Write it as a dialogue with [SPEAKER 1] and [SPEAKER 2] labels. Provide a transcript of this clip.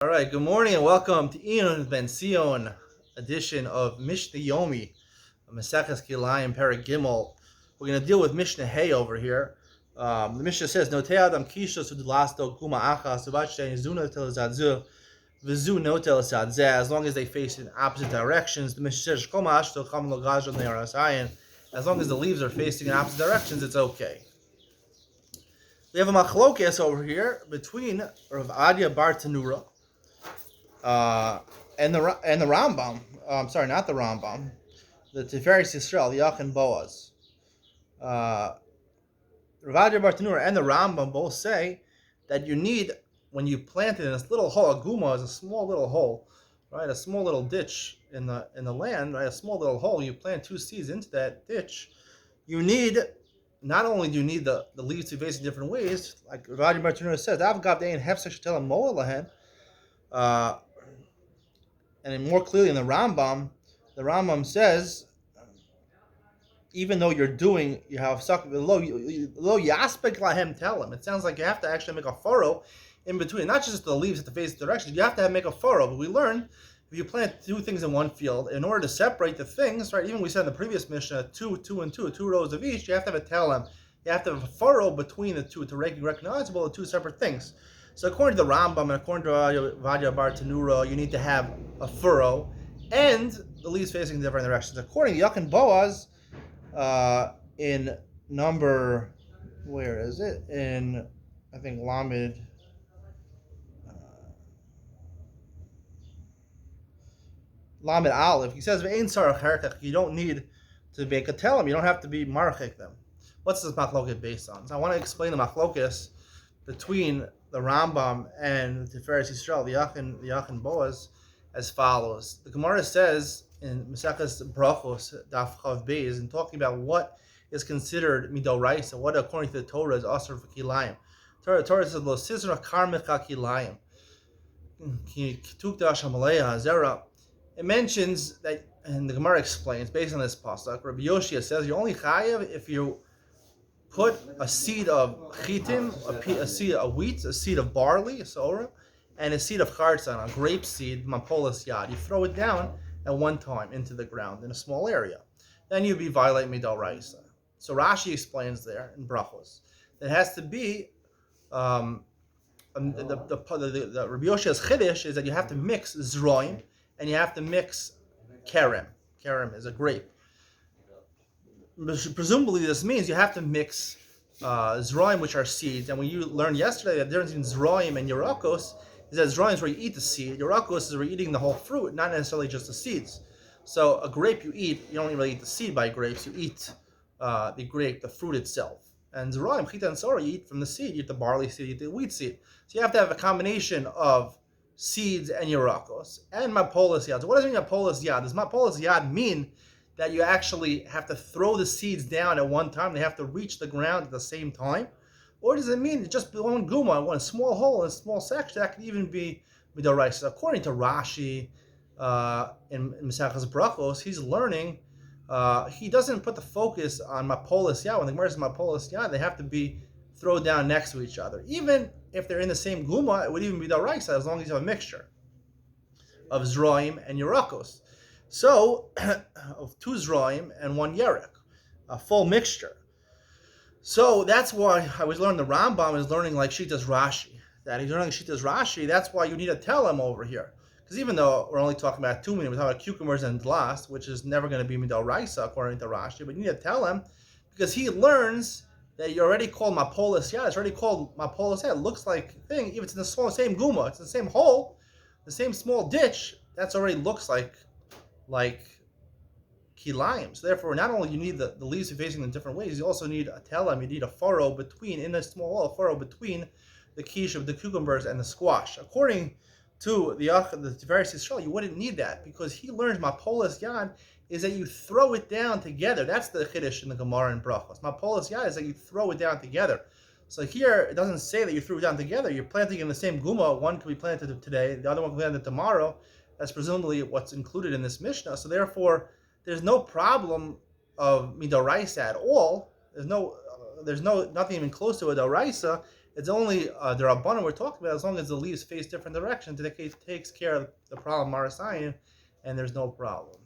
[SPEAKER 1] All right, good morning and welcome to Iyun Benzion edition of Mishna Yomi, Maseches Kilayim Perek Gimel. We're going to deal with Mishna Hay over here. The Mishnah says, "Notei Adam Kisha Sudlasto Kuma Acha Subachta Zuna Tel Zadzu Vizu Notel Sadzeh." As long as they face in opposite directions, the Mishnah says, "Koma Ashto Kam Logajon Nearasayin." As long as the leaves are facing in opposite directions, it's okay. We have a machlokes over here between Rav Adia Bar Tanura and the Rambam. Sorry, not the Rambam. The Tiferes Yisrael, the Iyun Boaz. Rav Adia Bar Tanura and the Rambam both say that you need, when you plant it in this little hole, a guma is a small little hole, right? A small little ditch in the land, right? A small little hole. You plant two seeds into that ditch. You need, not only do you need the leaves to be facing different ways, like Rav Adia Bar Tanura says, and more clearly in the Rambam says, even though you have lo yaspek lahem tell him. It sounds like you have to actually make a furrow in between, not just the leaves at the face direction. You have to make a furrow. But we learned if you plant two things in one field, in order to separate the things, right? Even we said in the previous Mishnah, two rows of each. You have to have a telem. You have to have a furrow between the two to make it recognizable the two separate things. So according to the Rambam and according to Vadia Bar Tanura, you need to have a furrow and the leaves facing in different directions. According to Iyun Boaz, in number, where is it? In, I think, Lamed Aleph, he says, you don't need to make a telem. You don't have to be marchik them. What's this machloket based on? So I want to explain the machlokas between the Rambam and the Tiferes Yisrael, the Iyun Boaz, as follows. The Gemara says in Maseches Brachos, Daf Chav Beis, in talking about what is considered midoraisa, what according to the Torah is asur for Kilayim. Torah says, "Lo sizra karmecha Kilayim." It mentions that, and the Gemara explains based on this pasuk. Rabbi Yoshia says you're only chayav if you put a seed of chitim, a seed of wheat, a seed of barley, a sorah, and a seed of chartzan, a grape seed, mapolas yad. You throw it down at one time into the ground in a small area. Then you'd be violating midoraisa. So Rashi explains there in Brachos that it has to be the Rabbi Yoshia's chiddush is that you have to mix zroim and you have to mix kerem. Kerem is a grape. Presumably, this means you have to mix zroim, which are seeds. And when you learned yesterday that the difference between zroim and yerakos is that zroim is where you eat the seed. Yerakos is where you're eating the whole fruit, not necessarily just the seeds. So a grape you eat, you don't really eat the seed by grapes. You eat the grape, the fruit itself. And zroim, chita and sorah, you eat from the seed. You eat the barley seed, you eat the wheat seed. So you have to have a combination of seeds and yerakos and mapolas yad. So what does it mean mapolas yad? Does mapolas yad mean that you actually have to throw the seeds down at one time? They have to reach the ground at the same time? Or does it mean just one guma, one small hole in a small section? That could even be midoraisa. According to Rashi in Maseches Brachos, he's learning, he doesn't put the focus on mapolas yad. When the Gemara says mapolas yad, they have to be thrown down next to each other. Even if they're in the same guma, it would even be midoraisa as long as you have a mixture of zroim and yerakos. So, of two zroim and one yerek, a full mixture. So that's why I was learning the Rambam is learning like Shita's Rashi. That he's learning Shita's Rashi, that's why you need to tell him over here. Because even though we're only talking about two minutes, we're talking about cucumbers and dlas, which is never going to be midoraisa according to Rashi, but you need to tell him because he learns that you already called mapolas yad. It's already called mapolas yad. It looks like thing, even if it's in the same guma, it's the same hole, the same small ditch, that's already looks like Kilayim. So therefore, not only you need the leaves to be facing in different ways, you also need a telem, you need a furrow between, in a small hole, a furrow between the quiche of the cucumbers and the squash. According to the Tiferes Yisrael, you wouldn't need that because he learns mapolas yad is that you throw it down together. That's the chiddush in the Gemara and Brachos. Mapolas yad is that you throw it down together. So here, it doesn't say that you threw it down together. You're planting in the same guma. One can be planted today, the other one can be planted tomorrow. That's presumably what's included in this Mishnah. So therefore, there's no problem of midoraisa at all. There's nothing even close to a doraisa. It's only the Rabbanan we're talking about as long as the leaves face different directions. It takes care of the problem Marasayim, and there's no problem.